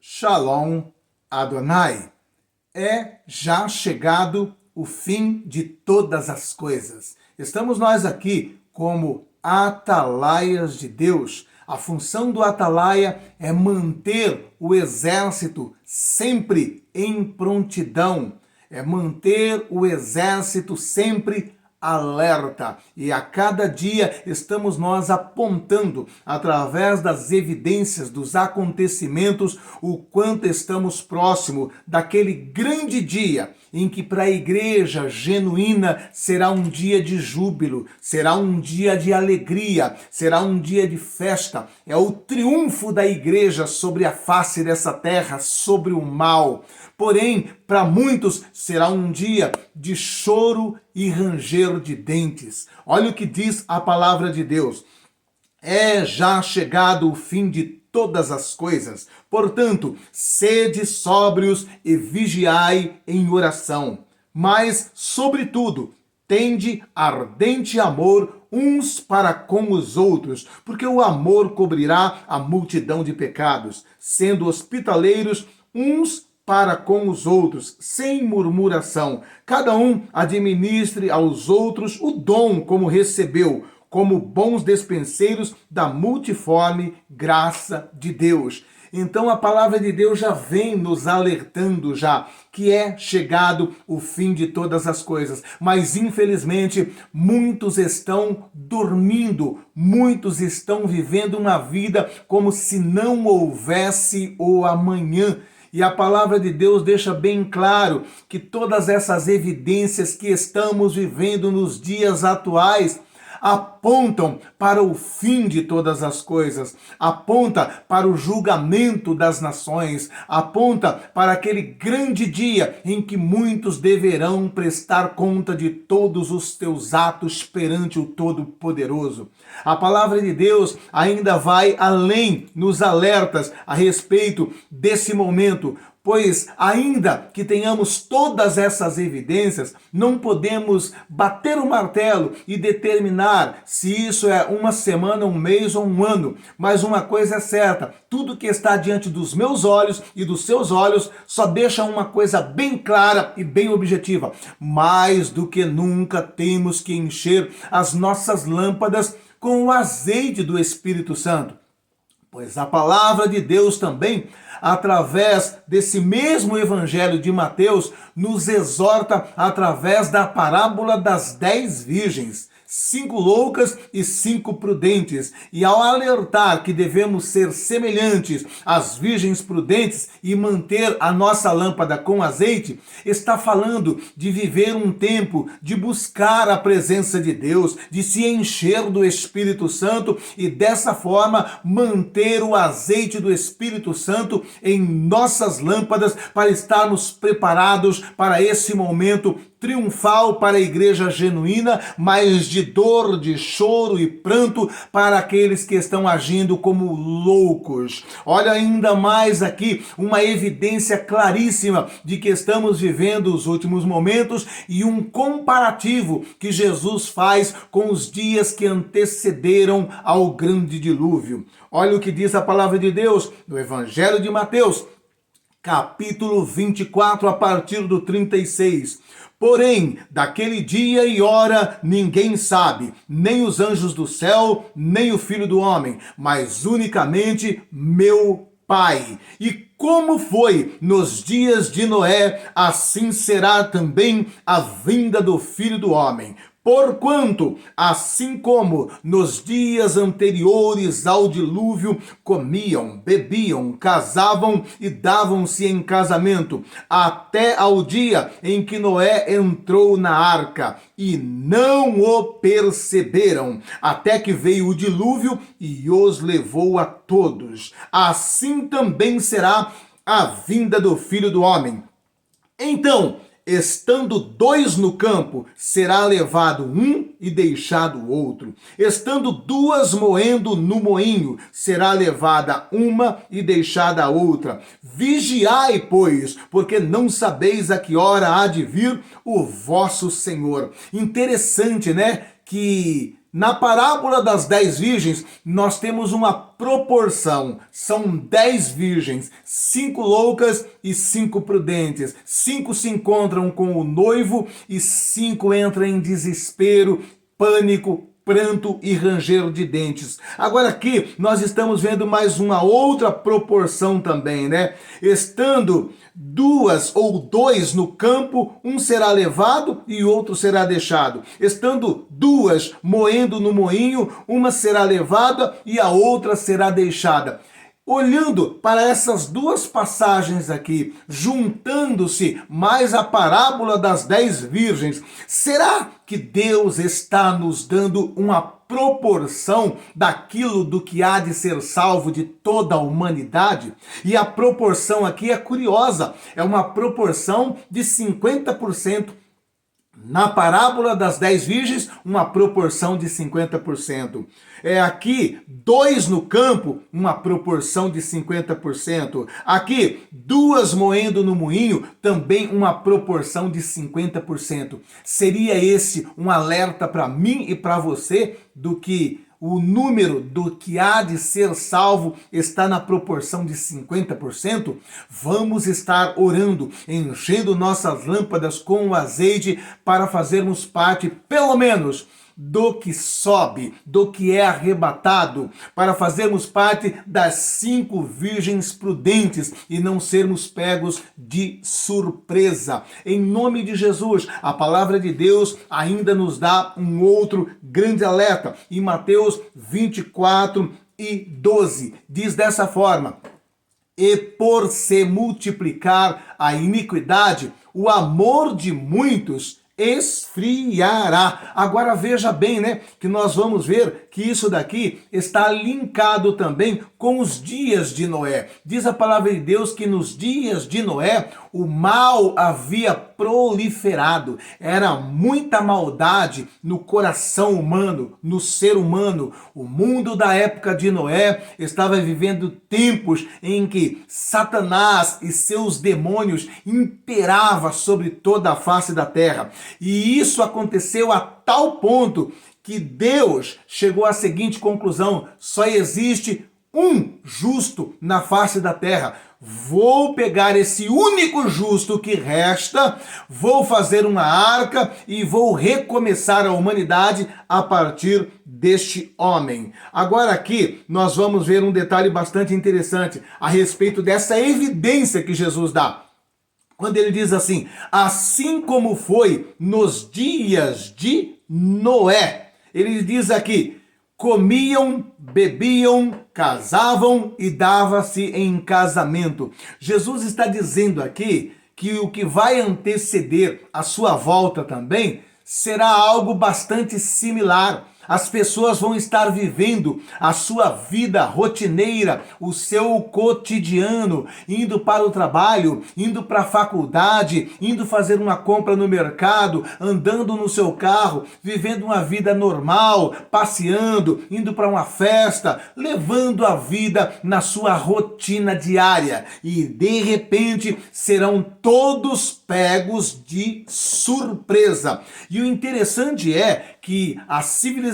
Shalom Adonai. É já chegado o fim de todas as coisas. Estamos nós aqui como atalaias de Deus. A função do atalaia é manter o exército sempre em prontidão. É manter o exército sempre alerta. E a cada dia estamos nós apontando, através das evidências dos acontecimentos, o quanto estamos próximo daquele grande dia em que para a igreja genuína será um dia de júbilo, será um dia de alegria, será um dia de festa. É o triunfo da igreja sobre a face dessa terra, sobre o mal. Porém, para muitos será um dia de choro e ranger de dentes. Olha o que diz a palavra de Deus. É já chegado o fim de todas as coisas. Portanto, sede sóbrios e vigiai em oração. Mas, sobretudo, tende ardente amor uns para com os outros, porque o amor cobrirá a multidão de pecados, sendo hospitaleiros uns para com os outros, sem murmuração. Cada um administre aos outros o dom como recebeu, como bons despenseiros da multiforme graça de Deus. Então a palavra de Deus já vem nos alertando já que é chegado o fim de todas as coisas. Mas infelizmente muitos estão dormindo, muitos estão vivendo uma vida como se não houvesse o amanhã. E a palavra de Deus deixa bem claro que todas essas evidências que estamos vivendo nos dias atuais apontam para o fim de todas as coisas, aponta para o julgamento das nações, aponta para aquele grande dia em que muitos deverão prestar conta de todos os teus atos perante o Todo-Poderoso. A palavra de Deus ainda vai além nos alertas a respeito desse momento, pois ainda que tenhamos todas essas evidências, não podemos bater o martelo e determinar se isso é uma semana, um mês ou um ano. Mas uma coisa é certa, tudo que está diante dos meus olhos e dos seus olhos só deixa uma coisa bem clara e bem objetiva. Mais do que nunca temos que encher as nossas lâmpadas com o azeite do Espírito Santo. Pois a palavra de Deus também, através desse mesmo evangelho de Mateus, nos exorta através da parábola das 10 virgens. 5 loucas e 5 prudentes. E ao alertar que devemos ser semelhantes às virgens prudentes e manter a nossa lâmpada com azeite, está falando de viver um tempo de buscar a presença de Deus, de se encher do Espírito Santo e dessa forma manter o azeite do Espírito Santo em nossas lâmpadas para estarmos preparados para esse momento triunfal para a igreja genuína, mas de dor, de choro e pranto para aqueles que estão agindo como loucos. Olha ainda mais aqui uma evidência claríssima de que estamos vivendo os últimos momentos e um comparativo que Jesus faz com os dias que antecederam ao grande dilúvio. Olha o que diz a palavra de Deus no Evangelho de Mateus, capítulo 24, a partir do 36. Porém, daquele dia e hora ninguém sabe, nem os anjos do céu, nem o Filho do Homem, mas unicamente meu Pai. E como foi nos dias de Noé, assim será também a vinda do Filho do Homem. Porquanto, assim como nos dias anteriores ao dilúvio, comiam, bebiam, casavam e davam-se em casamento, até ao dia em que Noé entrou na arca, e não o perceberam, até que veio o dilúvio e os levou a todos. Assim também será a vinda do Filho do Homem. Então, estando 2 no campo, será levado um e deixado o outro. Estando 2 moendo no moinho, será levada uma e deixada a outra. Vigiai, pois, porque não sabeis a que hora há de vir o vosso Senhor. Interessante, né? Que Na parábola das 10 virgens, nós temos uma proporção. São 10 virgens, 5 loucas e 5 prudentes. 5 se encontram com o noivo e 5 entram em desespero, pânico, pranto e ranger de dentes. Agora aqui nós estamos vendo mais uma outra proporção também, né? Estando 2 ou 2 no campo, um será levado e outro será deixado. Estando 2 moendo no moinho, uma será levada e a outra será deixada. Olhando para essas duas passagens aqui, juntando-se mais a parábola das 10 virgens, será que Deus está nos dando uma proporção daquilo do que há de ser salvo de toda a humanidade? E a proporção aqui é curiosa, é uma proporção de 50%. Na parábola das 10 virgens, uma proporção de 50%. Aqui, 2 no campo, uma proporção de 50%. Aqui, 2 moendo no moinho, também uma proporção de 50%. Seria esse um alerta para mim e para você do que o número do que há de ser salvo está na proporção de 50%? Vamos estar orando, enchendo nossas lâmpadas com o azeite para fazermos parte, pelo menos, do que sobe, do que é arrebatado, para fazermos parte das 5 virgens prudentes e não sermos pegos de surpresa. Em nome de Jesus, a palavra de Deus ainda nos dá um outro grande alerta. Em Mateus 24:12, diz dessa forma: e por se multiplicar a iniquidade, o amor de muitos esfriará. Agora veja bem, né, que nós vamos ver que isso daqui está linkado também com os dias de Noé. Diz a palavra de Deus que nos dias de Noé o mal havia proliferado. Era muita maldade no coração humano, no ser humano. O mundo da época de Noé estava vivendo tempos em que Satanás e seus demônios imperavam sobre toda a face da terra. E isso aconteceu a tal ponto que Deus chegou à seguinte conclusão: só existe um justo na face da terra. Vou pegar esse único justo que resta, vou fazer uma arca e vou recomeçar a humanidade a partir deste homem. Agora aqui nós vamos ver um detalhe bastante interessante a respeito dessa evidência que Jesus dá. Quando ele diz assim: assim como foi nos dias de Noé. Ele diz aqui: comiam, bebiam, casavam e dava-se em casamento. Jesus está dizendo aqui que o que vai anteceder a sua volta também será algo bastante similar. As pessoas vão estar vivendo a sua vida rotineira, o seu cotidiano, indo para o trabalho, indo para a faculdade, indo fazer uma compra no mercado, andando no seu carro, vivendo uma vida normal, passeando, indo para uma festa, levando a vida na sua rotina diária. E de repente serão todos pegos de surpresa. E o interessante é que a civilização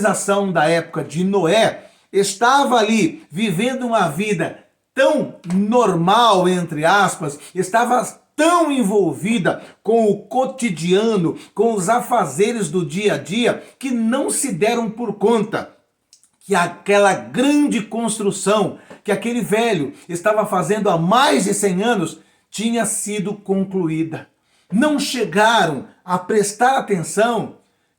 da época de Noé estava ali vivendo uma vida tão normal, entre aspas, estava tão envolvida com o cotidiano, com os afazeres do dia a dia, que não se deram por conta que aquela grande construção que aquele velho estava fazendo há mais de 100 anos tinha sido concluída. Não chegaram a prestar atenção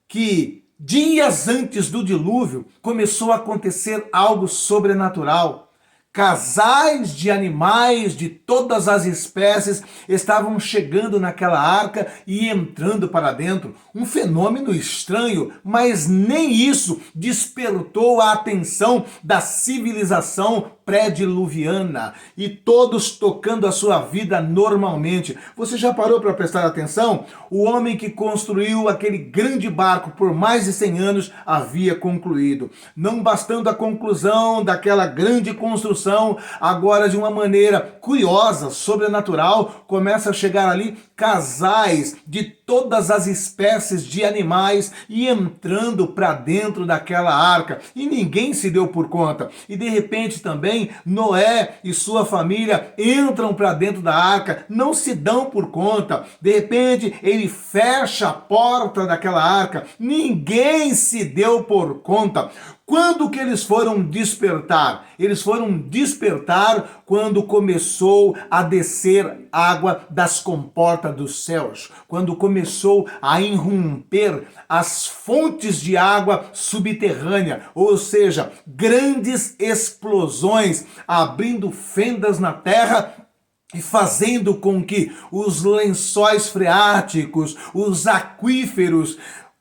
que dias antes do dilúvio começou a acontecer algo sobrenatural. Casais de animais de todas as espécies estavam chegando naquela arca e entrando para dentro. Um fenômeno estranho, mas nem isso despertou a atenção da civilização pré-diluviana. E todos tocando a sua vida normalmente. Você já parou para prestar atenção? O homem que construiu aquele grande barco por mais de 100 anos havia concluído. Não bastando a conclusão daquela grande construção, construção, agora de uma maneira curiosa, sobrenatural, começa a chegar ali casais de todas as espécies de animais e entrando para dentro daquela arca. E ninguém se deu por conta. E de repente também Noé e sua família entram para dentro da arca, não se dão por conta. De repente ele fecha a porta daquela arca, ninguém se deu por conta. Quando que eles foram despertar? Eles foram despertar quando começou a descer água das comportas dos céus, quando começou a irromper as fontes de água subterrânea, ou seja, grandes explosões, abrindo fendas na terra e fazendo com que os lençóis freáticos, os aquíferos,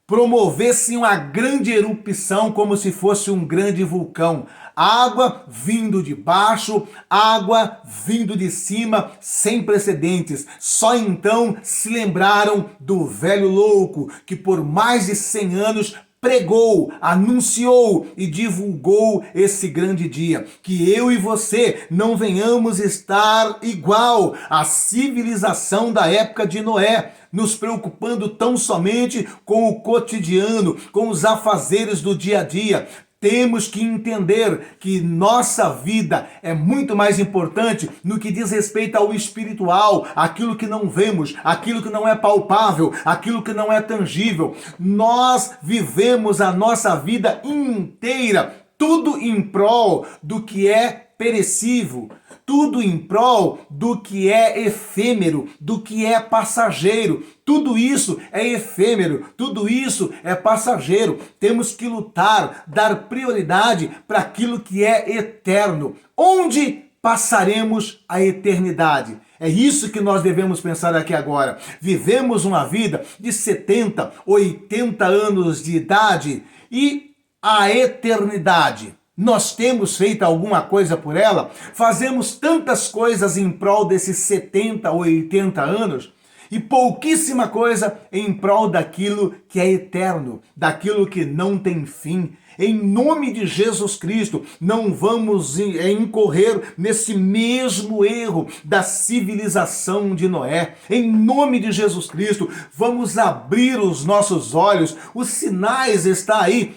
promovessem uma grande erupção como se fosse um grande vulcão. Água vindo de baixo, água vindo de cima, sem precedentes. Só então se lembraram do velho louco, que por mais de 100 anos pregou, anunciou e divulgou esse grande dia. Que eu e você não venhamos estar igual à civilização da época de Noé, nos preocupando tão somente com o cotidiano, com os afazeres do dia a dia. Temos que entender que nossa vida é muito mais importante no que diz respeito ao espiritual, aquilo que não vemos, aquilo que não é palpável, aquilo que não é tangível. Nós vivemos a nossa vida inteira, tudo em prol do que é perecível, tudo em prol do que é efêmero, do que é passageiro. Tudo isso é efêmero, tudo isso é passageiro. Temos que lutar, dar prioridade para aquilo que é eterno. Onde passaremos a eternidade? É isso que nós devemos pensar aqui agora. Vivemos uma vida de 70, 80 anos de idade e a eternidade. Nós temos feito alguma coisa por ela? Fazemos tantas coisas em prol desses 70 ou 80 anos e pouquíssima coisa em prol daquilo que é eterno, daquilo que não tem fim. Em nome de Jesus Cristo, não vamos incorrer nesse mesmo erro da civilização de Noé. Em nome de Jesus Cristo, vamos abrir os nossos olhos. Os sinais estão aí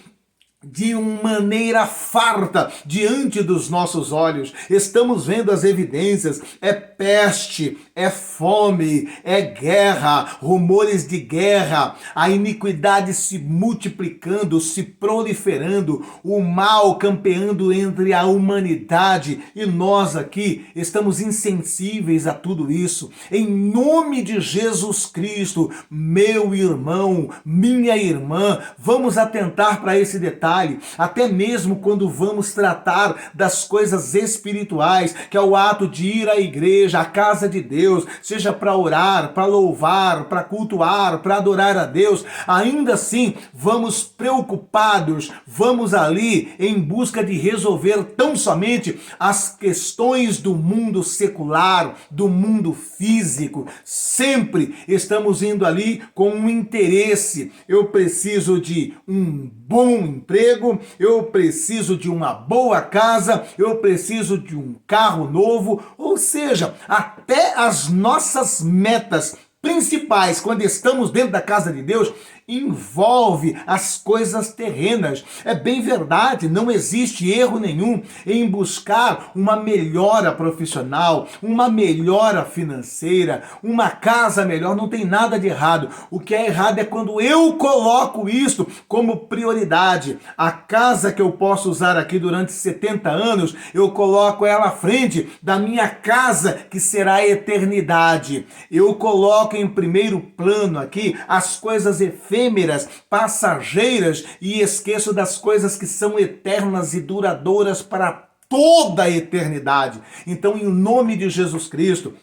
de uma maneira farta diante dos nossos olhos. Estamos vendo as evidências. É peste, é fome, é guerra, rumores de guerra, a iniquidade se multiplicando, se proliferando, o mal campeando entre a humanidade, e nós aqui estamos insensíveis a tudo isso. Em nome de Jesus Cristo, meu irmão, minha irmã, vamos atentar para esse detalhe. Até mesmo quando vamos tratar das coisas espirituais, que é o ato de ir à igreja, à casa de Deus, seja para orar, para louvar, para cultuar, para adorar a Deus, ainda assim vamos preocupados, vamos ali em busca de resolver tão somente as questões do mundo secular, do mundo físico. Sempre estamos indo ali com um interesse. Eu preciso de um bom emprego, eu preciso de uma boa casa, eu preciso de um carro novo, ou seja, até as nossas metas principais, quando estamos dentro da casa de Deus, envolve as coisas terrenas. É bem verdade, não existe erro nenhum em buscar uma melhora profissional, uma melhora financeira, uma casa melhor, não tem nada de errado. O que é errado é quando eu coloco isso como prioridade. A casa que eu posso usar aqui durante 70 anos, eu coloco ela à frente da minha casa que será a eternidade. Eu coloco em primeiro plano aqui as coisas efêmeras, passageiras, e esqueço das coisas que são eternas e duradouras para toda a eternidade. Então, em nome de Jesus Cristo,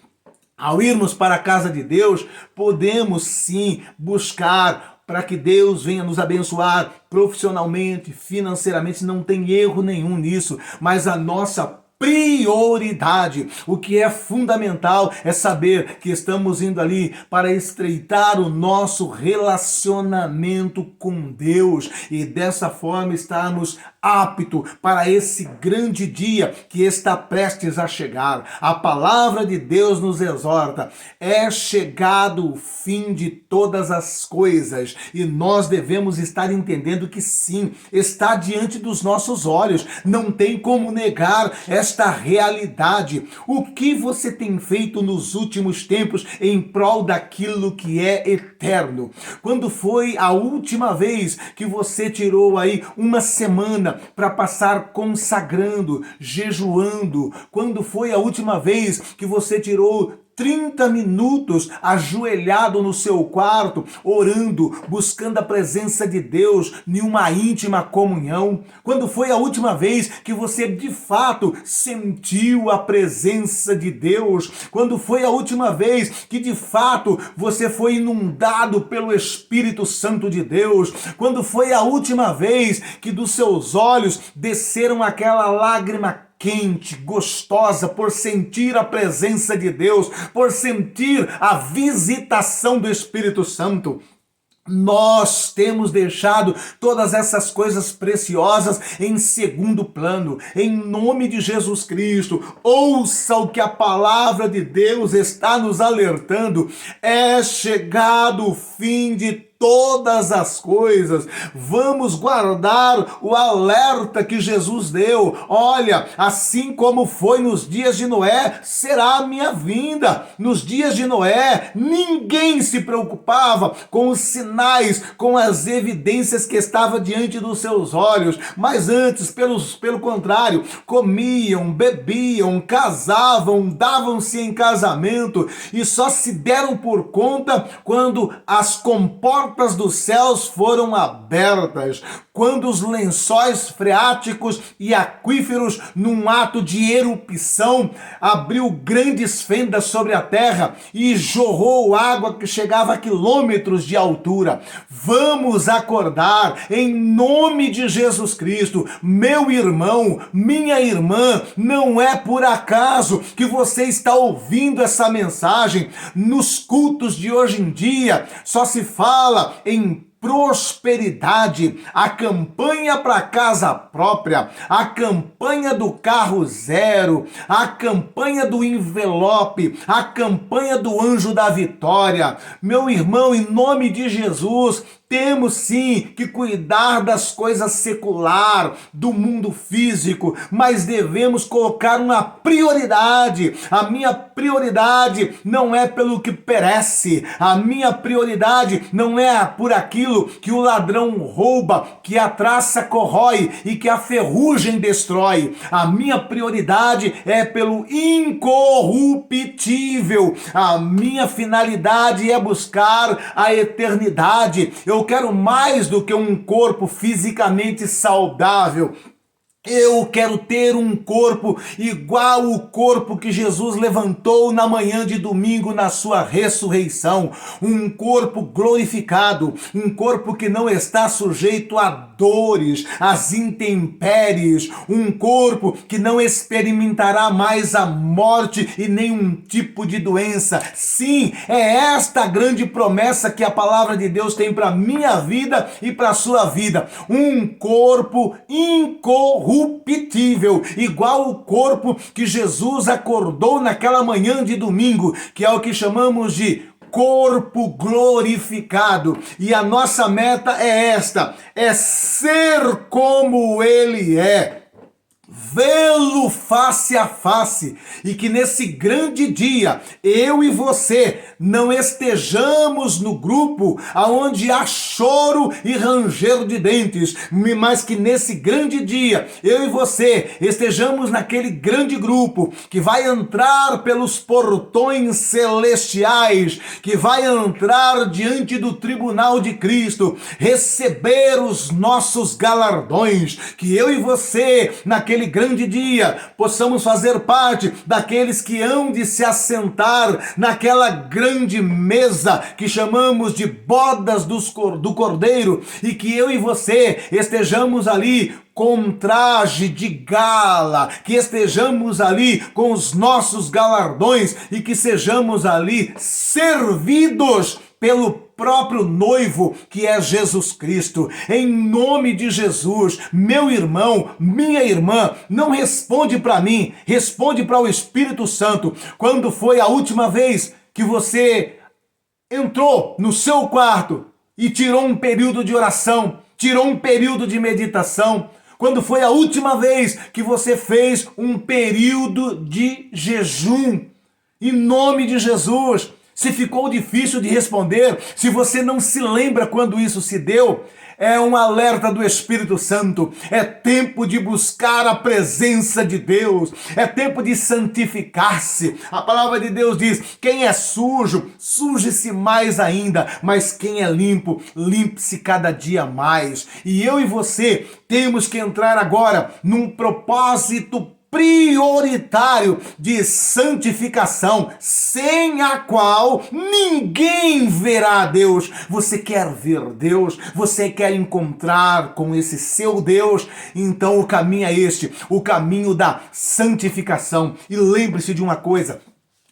ao irmos para a casa de Deus, podemos sim buscar para que Deus venha nos abençoar profissionalmente, financeiramente, não tem erro nenhum nisso, mas a nossa prioridade. O que é fundamental é saber que estamos indo ali para estreitar o nosso relacionamento com Deus e dessa forma estarmos apto para esse grande dia que está prestes a chegar. A palavra de Deus nos exorta: é chegado o fim de todas as coisas, e nós devemos estar entendendo que sim, está diante dos nossos olhos, não tem como negar esta realidade. O que você tem feito nos últimos tempos em prol daquilo que é eterno? Quando foi a última vez que você tirou aí uma semana para passar consagrando, jejuando? Quando foi a última vez que você tirou 30 minutos ajoelhado no seu quarto, orando, buscando a presença de Deus em uma íntima comunhão? Quando foi a última vez que você de fato sentiu a presença de Deus? Quando foi a última vez que de fato você foi inundado pelo Espírito Santo de Deus? Quando foi a última vez que dos seus olhos desceram aquela lágrima quente, gostosa, por sentir a presença de Deus, por sentir a visitação do Espírito Santo? Nós temos deixado todas essas coisas preciosas em segundo plano. Em nome de Jesus Cristo, ouça o que a palavra de Deus está nos alertando: é chegado o fim de todas as coisas. Vamos guardar o alerta que Jesus deu. Olha, assim como foi nos dias de Noé, será a minha vinda. Nos dias de Noé, ninguém se preocupava com os sinais, com as evidências que estavam diante dos seus olhos, mas antes, pelo contrário, comiam, bebiam, casavam, davam-se em casamento e só se deram por conta quando as comportas dos céus foram abertas, quando os lençóis freáticos e aquíferos, num ato de erupção, abriu grandes fendas sobre a terra e jorrou água que chegava a quilômetros de altura. Vamos acordar em nome de Jesus Cristo. Meu irmão, minha irmã, não é por acaso que você está ouvindo essa mensagem. Nos cultos de hoje em dia só se fala em prosperidade, a campanha para casa própria, a campanha do carro zero, a campanha do envelope, a campanha do anjo da vitória. Meu irmão, em nome de Jesus, temos sim que cuidar das coisas secular, do mundo físico, mas devemos colocar uma prioridade. A minha prioridade não é pelo que perece, a minha prioridade não é por aquilo que o ladrão rouba, que a traça corrói e que a ferrugem destrói. A minha prioridade é pelo incorruptível. A minha finalidade é buscar a eternidade. Eu quero mais do que um corpo fisicamente saudável. Eu quero ter um corpo igual o corpo que Jesus levantou na manhã de domingo na sua ressurreição. Um corpo glorificado, um corpo que não está sujeito a dores, às intempéries, um corpo que não experimentará mais a morte e nenhum tipo de doença. Sim, é esta grande promessa que a palavra de Deus tem para minha vida e para a sua vida. Um corpo incorruptível, igual o corpo que Jesus acordou naquela manhã de domingo, que é o que chamamos de corpo glorificado. E a nossa meta é esta: é ser como ele é, vê-lo face a face, e que nesse grande dia eu e você não estejamos no grupo aonde há choro e ranger de dentes, mas que nesse grande dia eu e você estejamos naquele grande grupo que vai entrar pelos portões celestiais, que vai entrar diante do tribunal de Cristo, receber os nossos galardões, que eu e você naquele naquele grande dia, possamos fazer parte daqueles que hão de se assentar naquela grande mesa que chamamos de bodas do Cordeiro, e que eu e você estejamos ali com traje de gala, que estejamos ali com os nossos galardões e que sejamos ali servidos pelo próprio noivo, que é Jesus Cristo. Em nome de Jesus, meu irmão, minha irmã, não responde para mim, responde para o Espírito Santo. Quando foi a última vez que você entrou no seu quarto e tirou um período de oração, tirou um período de meditação? Quando foi a última vez que você fez um período de jejum? Em nome de Jesus, se ficou difícil de responder, se você não se lembra quando isso se deu, é um alerta do Espírito Santo. É tempo de buscar a presença de Deus. É tempo de santificar-se. A palavra de Deus diz: quem é sujo, suje-se mais ainda. Mas quem é limpo, limpe-se cada dia mais. E eu e você temos que entrar agora num propósito prioritário de santificação, sem a qual ninguém verá a Deus. Você quer ver Deus? Você quer encontrar com esse seu Deus? Então o caminho é este, o caminho da santificação. E lembre-se de uma coisa: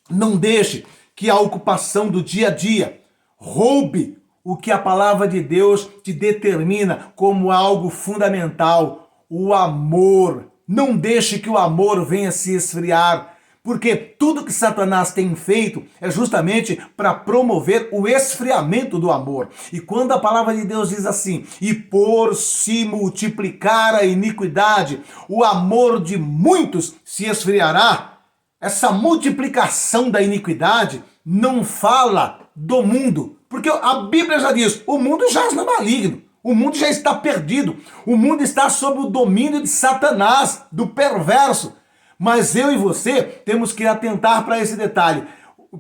não deixe que a ocupação do dia a dia roube o que a palavra de Deus te determina como algo fundamental: o amor. Não deixe que o amor venha se esfriar, porque tudo que Satanás tem feito é justamente para promover o esfriamento do amor. E quando a palavra de Deus diz assim: e por se multiplicar a iniquidade, o amor de muitos se esfriará, essa multiplicação da iniquidade não fala do mundo, porque a Bíblia já diz: o mundo jaz no maligno. O mundo já está perdido. O mundo está sob o domínio de Satanás, do perverso. Mas eu e você temos que atentar para esse detalhe.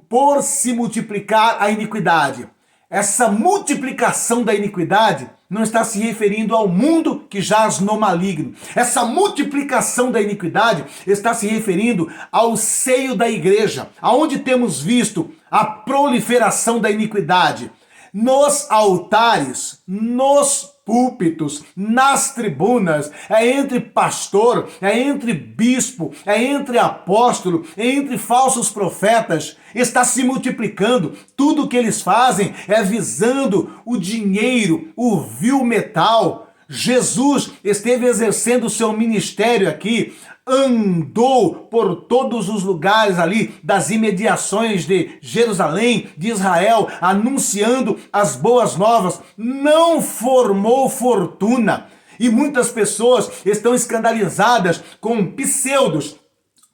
Por se multiplicar a iniquidade. Essa multiplicação da iniquidade não está se referindo ao mundo que jaz no maligno. Essa multiplicação da iniquidade está se referindo ao seio da igreja, aonde temos visto a proliferação da iniquidade. Nos altares, nos púlpitos, nas tribunas, é entre pastor, é entre bispo, é entre apóstolo, é entre falsos profetas, está se multiplicando. Tudo o que eles fazem é visando o dinheiro, o vil metal. Jesus esteve exercendo o seu ministério aqui, andou por todos os lugares ali das imediações de Jerusalém, de Israel, anunciando as boas novas. Não formou fortuna. E muitas pessoas estão escandalizadas com pseudos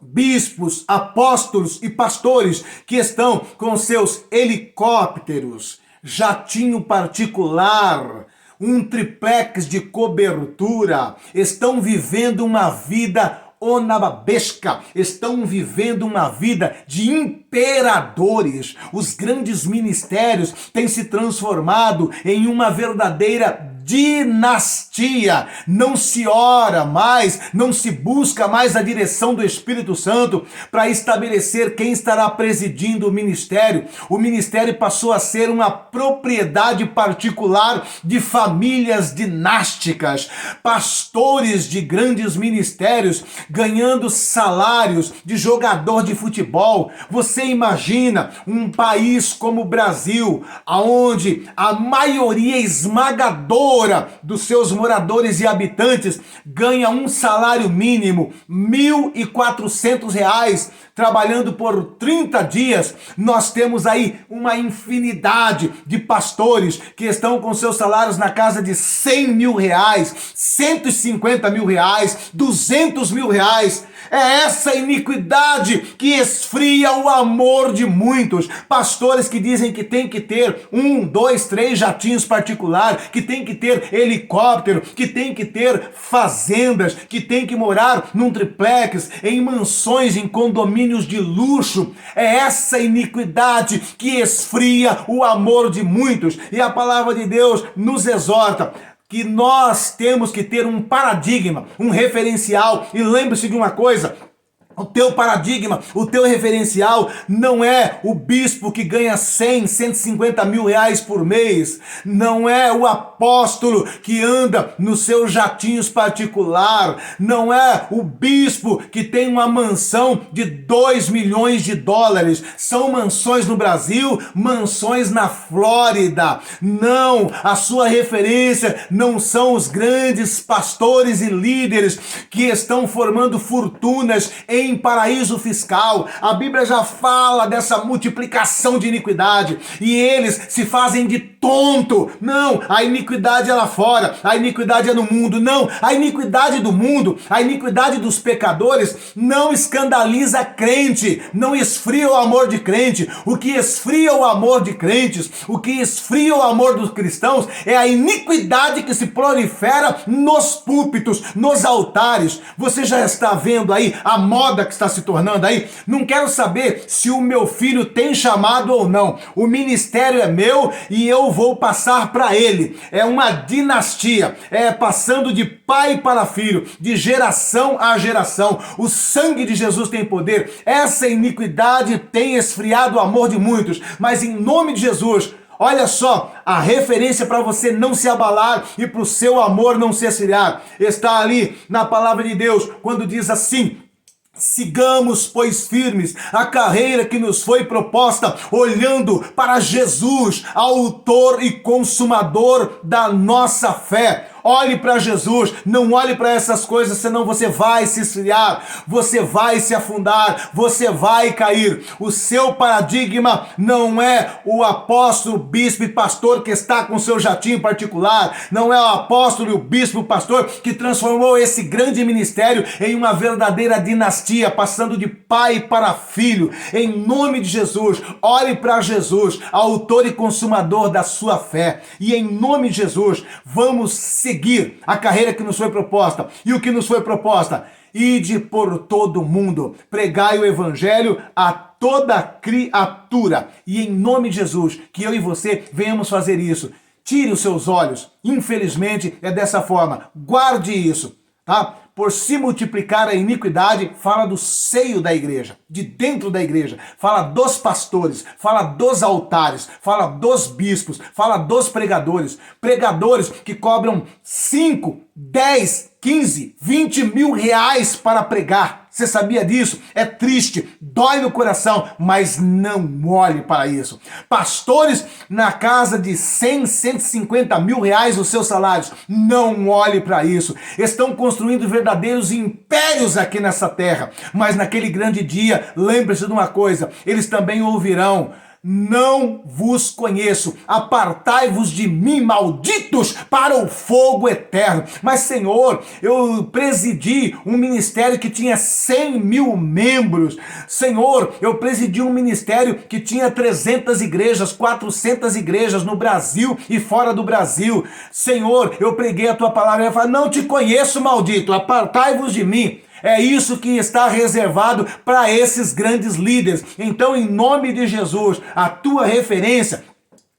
bispos, apóstolos e pastores que estão com seus helicópteros, jatinho particular, um triplex de cobertura, estão vivendo uma vida onababesca, estão vivendo uma vida de imperadores. Os grandes ministérios têm se transformado em uma verdadeira dinastia. Não se ora mais, não se busca mais a direção do Espírito Santo para estabelecer quem estará presidindo o ministério. O ministério passou a ser uma propriedade particular de famílias dinásticas. Pastores de grandes ministérios ganhando salários de jogador de futebol. Você imagina um país como o Brasil, onde a maioria esmagadora dos seus moradores e habitantes ganha um salário mínimo, R$ 1.400, trabalhando por 30 dias. Nós temos aí uma infinidade de pastores que estão com seus salários na casa de R$100 mil, R$150 mil, R$200 mil. É essa iniquidade que esfria o amor de muitos. Pastores que dizem que tem que ter 1, 2, 3 jatinhos particulares, que tem que ter helicóptero, que tem que ter fazendas, que tem que morar num triplex, em mansões, em condomínios de luxo. É essa iniquidade que esfria o amor de muitos. E a palavra de Deus nos exorta que nós temos que ter um paradigma, um referencial. E lembre-se de uma coisa: o teu paradigma, o teu referencial não é o bispo que ganha 100, 150 mil reais por mês. Não é o apóstolo que anda nos seus jatinhos particular. Não é o bispo que tem uma mansão de 2 milhões de dólares. São mansões no Brasil, mansões na Flórida. Não, a sua referência não são os grandes pastores e líderes que estão formando fortunas em paraíso fiscal. A Bíblia já fala dessa multiplicação de iniquidade e eles se fazem de tonto. Não, a iniquidade é lá fora, a iniquidade é no mundo. Não, a iniquidade do mundo, a iniquidade dos pecadores não escandaliza crente, não esfria o amor de crente. O que esfria o amor de crentes, o que esfria o amor dos cristãos é a iniquidade que se prolifera nos púlpitos, nos altares. Você já está vendo aí a moda que está se tornando aí? Não quero saber se o meu filho tem chamado ou não. O ministério é meu e eu vou passar para ele. É uma dinastia, é passando de pai para filho, de geração a geração. O sangue de Jesus tem poder. Essa iniquidade tem esfriado o amor de muitos, mas em nome de Jesus, olha só, a referência para você não se abalar e para o seu amor não se esfriar está ali na palavra de Deus, quando diz assim: sigamos, pois, firmes a carreira que nos foi proposta, olhando para Jesus, autor e consumador da nossa fé. Olhe para Jesus, não olhe para essas coisas, senão você vai se esfriar, você vai se afundar, você vai cair. O seu paradigma não é o apóstolo, bispo e pastor que está com seu jatinho particular, não é o apóstolo e o bispo e o pastor que transformou esse grande ministério em uma verdadeira dinastia, passando de pai para filho. Em nome de Jesus, olhe para Jesus, autor e consumador da sua fé, e em nome de Jesus, vamos seguir a carreira que nos foi proposta. E o que nos foi proposta? Ide por todo o mundo, pregai o evangelho a toda criatura. E em nome de Jesus, que eu e você venhamos fazer isso. Tire os seus olhos, infelizmente é dessa forma, guarde isso, tá? Por se multiplicar a iniquidade, fala do seio da igreja, de dentro da igreja, fala dos pastores, fala dos altares, fala dos bispos, fala dos pregadores que cobram 5, 10, 15, 20 mil reais para pregar. Você sabia disso? É triste, dói no coração, mas não olhe para isso. Pastores na casa de 100, 150 mil reais os seus salários, não olhe para isso. Estão construindo verdadeiros impérios aqui nessa terra, mas naquele grande dia, lembre-se de uma coisa, eles também ouvirão: não vos conheço, apartai-vos de mim, malditos, para o fogo eterno. Mas, Senhor, eu presidi um ministério que tinha 100 mil membros. Senhor, eu presidi um ministério que tinha 300 igrejas, 400 igrejas no Brasil e fora do Brasil. Senhor, eu preguei a tua palavra e eu falei: não te conheço, maldito, apartai-vos de mim. É isso que está reservado para esses grandes líderes. Então, em nome de Jesus, a tua referência,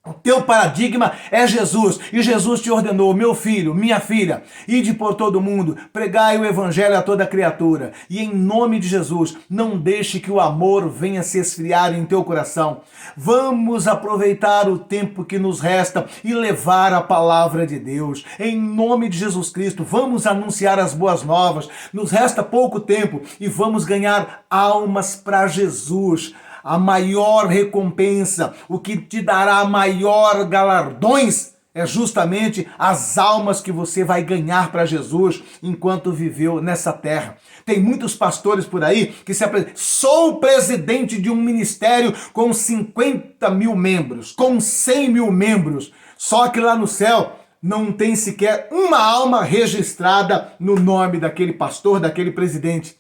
o teu paradigma é Jesus. E Jesus te ordenou: meu filho, minha filha, ide por todo mundo, pregai o evangelho a toda criatura. E em nome de Jesus, não deixe que o amor venha se esfriar em teu coração. Vamos aproveitar o tempo que nos resta e levar a palavra de Deus. Em nome de Jesus Cristo, vamos anunciar as boas novas. Nos resta pouco tempo e vamos ganhar almas para Jesus. A maior recompensa, o que te dará maior galardões, é justamente as almas que você vai ganhar para Jesus enquanto viveu nessa terra. Tem muitos pastores por aí que se apresentam: sou presidente de um ministério com 50 mil membros, com 100 mil membros, só que lá no céu não tem sequer uma alma registrada no nome daquele pastor, daquele presidente.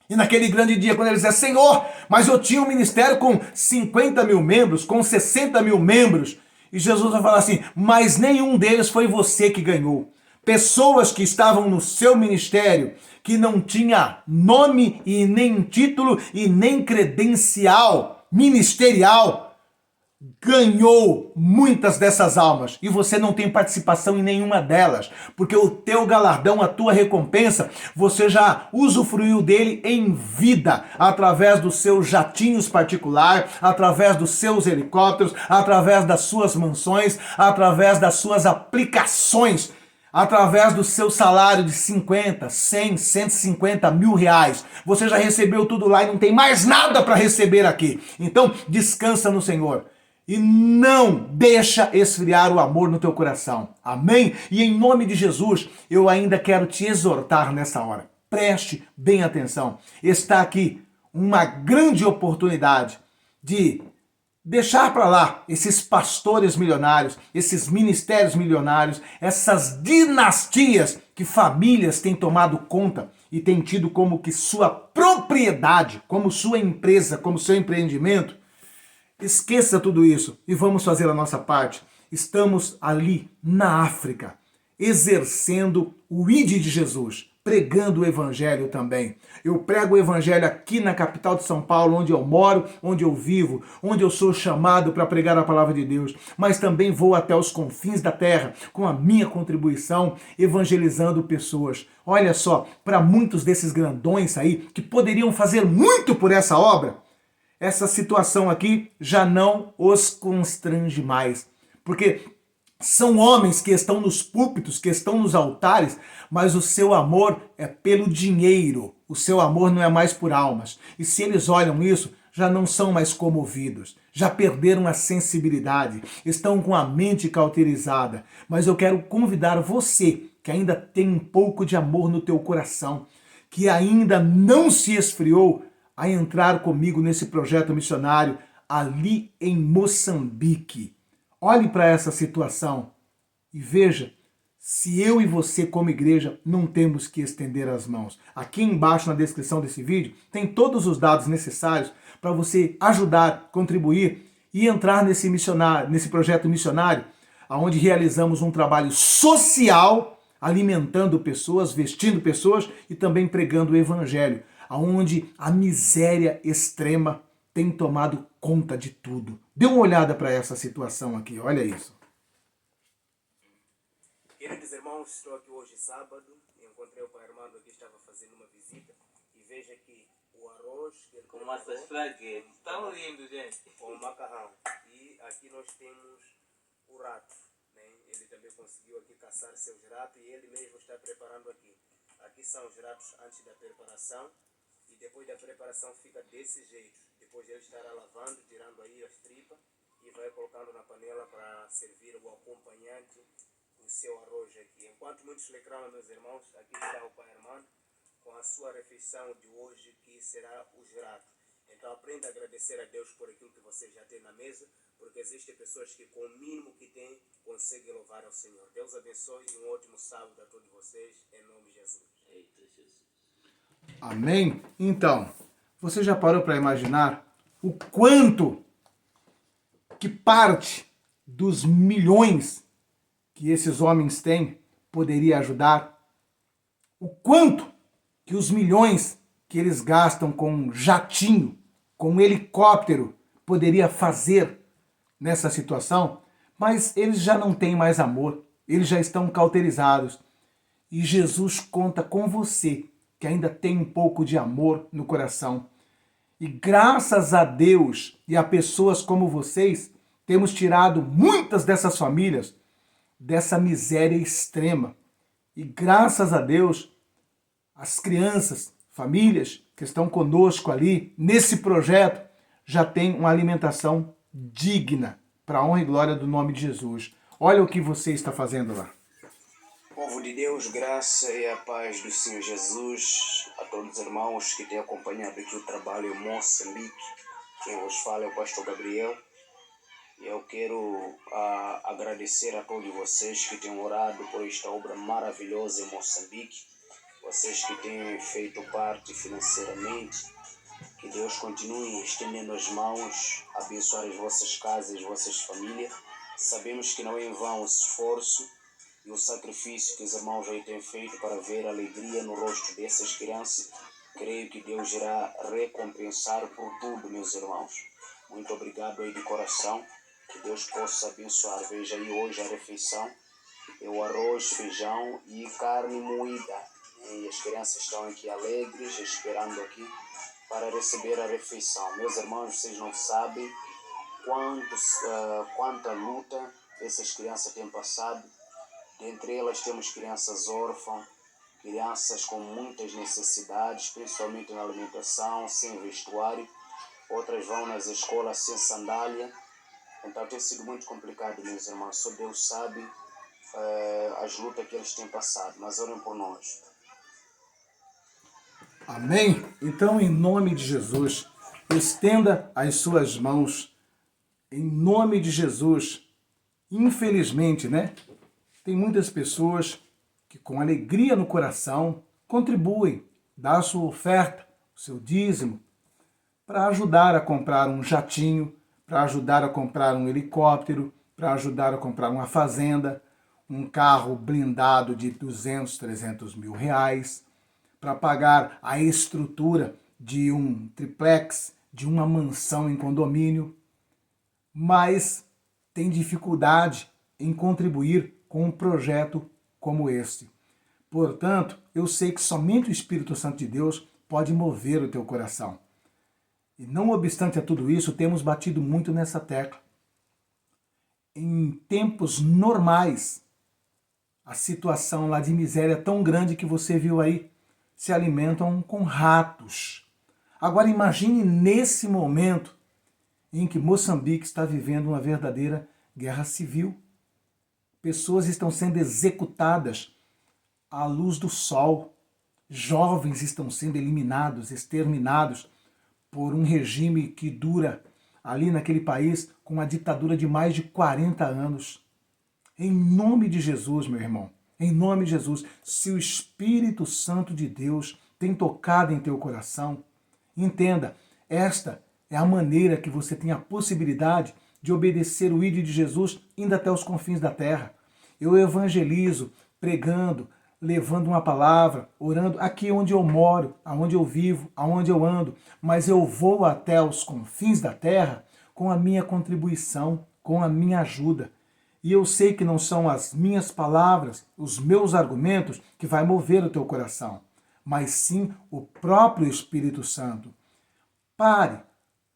E naquele grande dia, quando ele dizer: Senhor, mas eu tinha um ministério com 50 mil membros, com 60 mil membros. E Jesus vai falar assim: mas nenhum deles foi você que ganhou. Pessoas que estavam no seu ministério, que não tinha nome e nem título e nem credencial ministerial, ganhou muitas dessas almas e você não tem participação em nenhuma delas, porque o teu galardão, a tua recompensa, você já usufruiu dele em vida, através dos seus jatinhos particulares, através dos seus helicópteros, através das suas mansões, através das suas aplicações, através do seu salário de 50, 100, 150 mil reais. Você já recebeu tudo lá e não tem mais nada para receber aqui. Então, descansa no Senhor. E não deixa esfriar o amor no teu coração. Amém? E em nome de Jesus, eu ainda quero te exortar nessa hora. Preste bem atenção. Está aqui uma grande oportunidade de deixar para lá esses pastores milionários, esses ministérios milionários, essas dinastias que famílias têm tomado conta e têm tido como que sua propriedade, como sua empresa, como seu empreendimento. Esqueça tudo isso e vamos fazer a nossa parte. Estamos ali na África, exercendo o ID de Jesus, pregando o Evangelho também. Eu prego o Evangelho aqui na capital de São Paulo, onde eu moro, onde eu vivo, onde eu sou chamado para pregar a palavra de Deus, mas também vou até os confins da terra com a minha contribuição, evangelizando pessoas. Olha só, para muitos desses grandões aí, que poderiam fazer muito por essa obra, essa situação aqui já não os constrange mais. Porque são homens que estão nos púlpitos, que estão nos altares, mas o seu amor é pelo dinheiro. O seu amor não é mais por almas. E se eles olham isso, já não são mais comovidos. Já perderam a sensibilidade. Estão com a mente cauterizada. Mas eu quero convidar você, que ainda tem um pouco de amor no teu coração, que ainda não se esfriou, a entrar comigo nesse projeto missionário ali em Moçambique. Olhe para essa situação e veja se eu e você, como igreja, não temos que estender as mãos. Aqui embaixo na descrição desse vídeo tem todos os dados necessários para você ajudar, contribuir e entrar nesse projeto missionário, onde realizamos um trabalho social, alimentando pessoas, vestindo pessoas e também pregando o evangelho, onde a miséria extrema tem tomado conta de tudo. Dê uma olhada para essa situação aqui, olha isso. Queridos irmãos, estou aqui hoje sábado, encontrei o pai Armando aqui, estava fazendo uma visita e veja aqui o arroz que ele com massas fraguetes, tão lindo, gente. Com o macarrão. E aqui nós temos o rato, né? Ele também conseguiu aqui caçar seus ratos e ele mesmo está preparando aqui. Aqui são os ratos antes da preparação e depois da preparação fica desse jeito. Depois ele estará lavando, tirando aí as tripas e vai colocando na panela para servir o acompanhante do seu arroz aqui. Enquanto muitos lecram, meus irmãos, aqui está o pai Armando com a sua refeição de hoje, que será o ratos. Então aprenda a agradecer a Deus por aquilo que você já tem na mesa, porque existem pessoas que com o mínimo que têm conseguem louvar ao Senhor. Deus abençoe e um ótimo sábado a todos vocês, em nome de Jesus. Eita, Jesus. Amém? Então, você já parou para imaginar o quanto que parte dos milhões que esses homens têm poderia ajudar? O quanto que os milhões que eles gastam com um jatinho, com um helicóptero, poderia fazer nessa situação? Mas eles já não têm mais amor, eles já estão cauterizados. E Jesus conta com você, que ainda tem um pouco de amor no coração. E graças a Deus e a pessoas como vocês, temos tirado muitas dessas famílias dessa miséria extrema. E graças a Deus, as crianças, famílias que estão conosco ali, nesse projeto, já têm uma alimentação digna, para a honra e glória do nome de Jesus. Olha o que você está fazendo lá. Povo de Deus, graça e a paz do Senhor Jesus a todos os irmãos que têm acompanhado aqui o trabalho em Moçambique. Quem vos fala é o pastor Gabriel. E eu quero agradecer a todos vocês que têm orado por esta obra maravilhosa em Moçambique. Vocês que têm feito parte financeiramente. Que Deus continue estendendo as mãos, abençoar as vossas casas, as vossas famílias. Sabemos que não é em vão o esforço e o sacrifício que os irmãos aí têm feito para ver a alegria no rosto dessas crianças. Creio que Deus irá recompensar por tudo, meus irmãos. Muito obrigado aí de coração. Que Deus possa abençoar. Veja aí hoje a refeição. É o arroz, feijão e carne moída. E as crianças estão aqui alegres, esperando aqui para receber a refeição. Meus irmãos, vocês não sabem quanta luta essas crianças têm passado. Dentre elas temos crianças órfãs, crianças com muitas necessidades, principalmente na alimentação, sem vestuário. Outras vão nas escolas sem sandália. Então tem sido muito complicado, meus irmãos. Só Deus sabe as lutas que eles têm passado. Mas orem por nós. Amém? Então, em nome de Jesus, estenda as suas mãos. Em nome de Jesus. Infelizmente, né? Tem muitas pessoas que com alegria no coração contribuem, dão a sua oferta, o seu dízimo, para ajudar a comprar um jatinho, para ajudar a comprar um helicóptero, para ajudar a comprar uma fazenda, um carro blindado de 200, 300 mil reais, para pagar a estrutura de um triplex, de uma mansão em condomínio, mas tem dificuldade em contribuir com um projeto como este. Portanto, eu sei que somente o Espírito Santo de Deus pode mover o teu coração. E não obstante a tudo isso, temos batido muito nessa tecla. Em tempos normais, a situação lá de miséria é tão grande que você viu aí, se alimentam com ratos. Agora imagine nesse momento em que Moçambique está vivendo uma verdadeira guerra civil. Pessoas estão sendo executadas à luz do sol. Jovens estão sendo eliminados, exterminados por um regime que dura ali naquele país com uma ditadura de mais de 40 anos. Em nome de Jesus, meu irmão, em nome de Jesus, se o Espírito Santo de Deus tem tocado em teu coração, entenda, esta é a maneira que você tem a possibilidade de obedecer o ídolo de Jesus indo até os confins da terra. Eu evangelizo, pregando, levando uma palavra, orando aqui onde eu moro, aonde eu vivo, aonde eu ando, mas eu vou até os confins da terra com a minha contribuição, com a minha ajuda. E eu sei que não são as minhas palavras, os meus argumentos que vai mover o teu coração, mas sim o próprio Espírito Santo. Pare,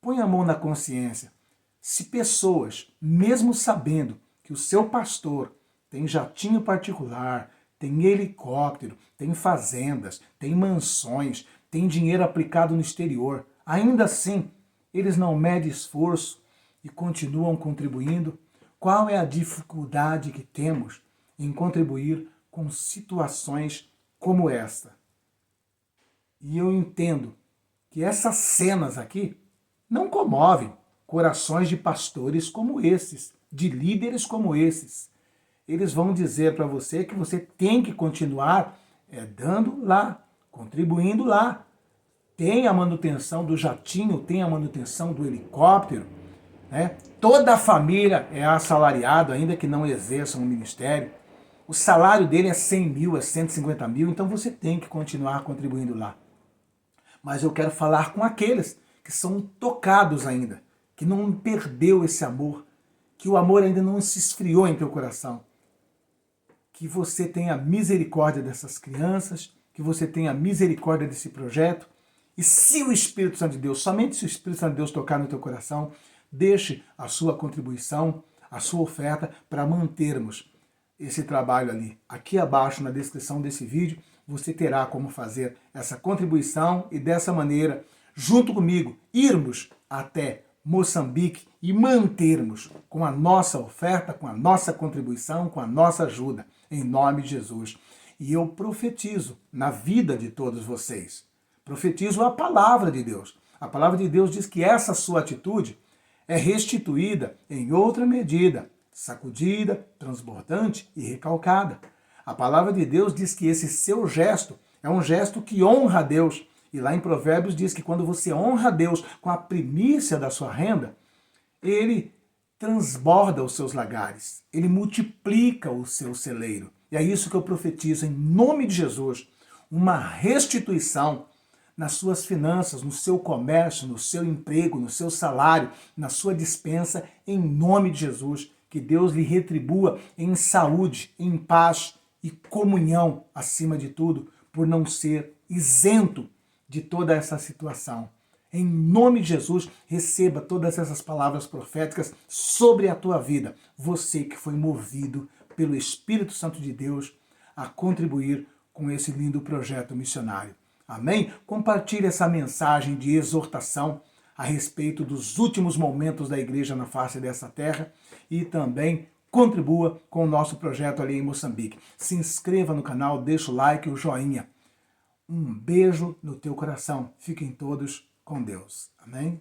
põe a mão na consciência. Se pessoas, mesmo sabendo que o seu pastor tem jatinho particular, tem helicóptero, tem fazendas, tem mansões, tem dinheiro aplicado no exterior, ainda assim, eles não medem esforço e continuam contribuindo, qual é a dificuldade que temos em contribuir com situações como esta? E eu entendo que essas cenas aqui não comovem corações de pastores como esses, de líderes como esses. Eles vão dizer para você que você tem que continuar dando lá, contribuindo lá. Tem a manutenção do jatinho, tem a manutenção do helicóptero, né? Toda a família é assalariado, ainda que não exerça um ministério. O salário dele é 100 mil, é 150 mil, então você tem que continuar contribuindo lá. Mas eu quero falar com aqueles que são tocados ainda, que não perdeu esse amor, que o amor ainda não se esfriou em teu coração. Que você tenha misericórdia dessas crianças, que você tenha misericórdia desse projeto. E se o Espírito Santo de Deus, somente se o Espírito Santo de Deus tocar no teu coração, deixe a sua contribuição, a sua oferta para mantermos esse trabalho ali. Aqui abaixo na descrição desse vídeo, você terá como fazer essa contribuição e dessa maneira, junto comigo, irmos até Moçambique e mantermos com a nossa oferta, com a nossa contribuição, com a nossa ajuda, em nome de Jesus. E eu profetizo na vida de todos vocês. Profetizo a palavra de Deus. A palavra de Deus diz que essa sua atitude é restituída em outra medida, sacudida, transbordante e recalcada. A palavra de Deus diz que esse seu gesto é um gesto que honra a Deus. E lá em Provérbios diz que quando você honra a Deus com a primícia da sua renda, ele transborda os seus lagares, ele multiplica o seu celeiro. E é isso que eu profetizo em nome de Jesus, uma restituição nas suas finanças, no seu comércio, no seu emprego, no seu salário, na sua dispensa, em nome de Jesus. Que Deus lhe retribua em saúde, em paz e comunhão, acima de tudo, por não ser isento de toda essa situação. Em nome de Jesus, receba todas essas palavras proféticas sobre a tua vida. Você que foi movido pelo Espírito Santo de Deus a contribuir com esse lindo projeto missionário. Amém? Compartilhe essa mensagem de exortação a respeito dos últimos momentos da igreja na face dessa terra e também contribua com o nosso projeto ali em Moçambique. Se inscreva no canal, deixa o like e o joinha. Um beijo no teu coração. Fiquem todos com Deus. Amém?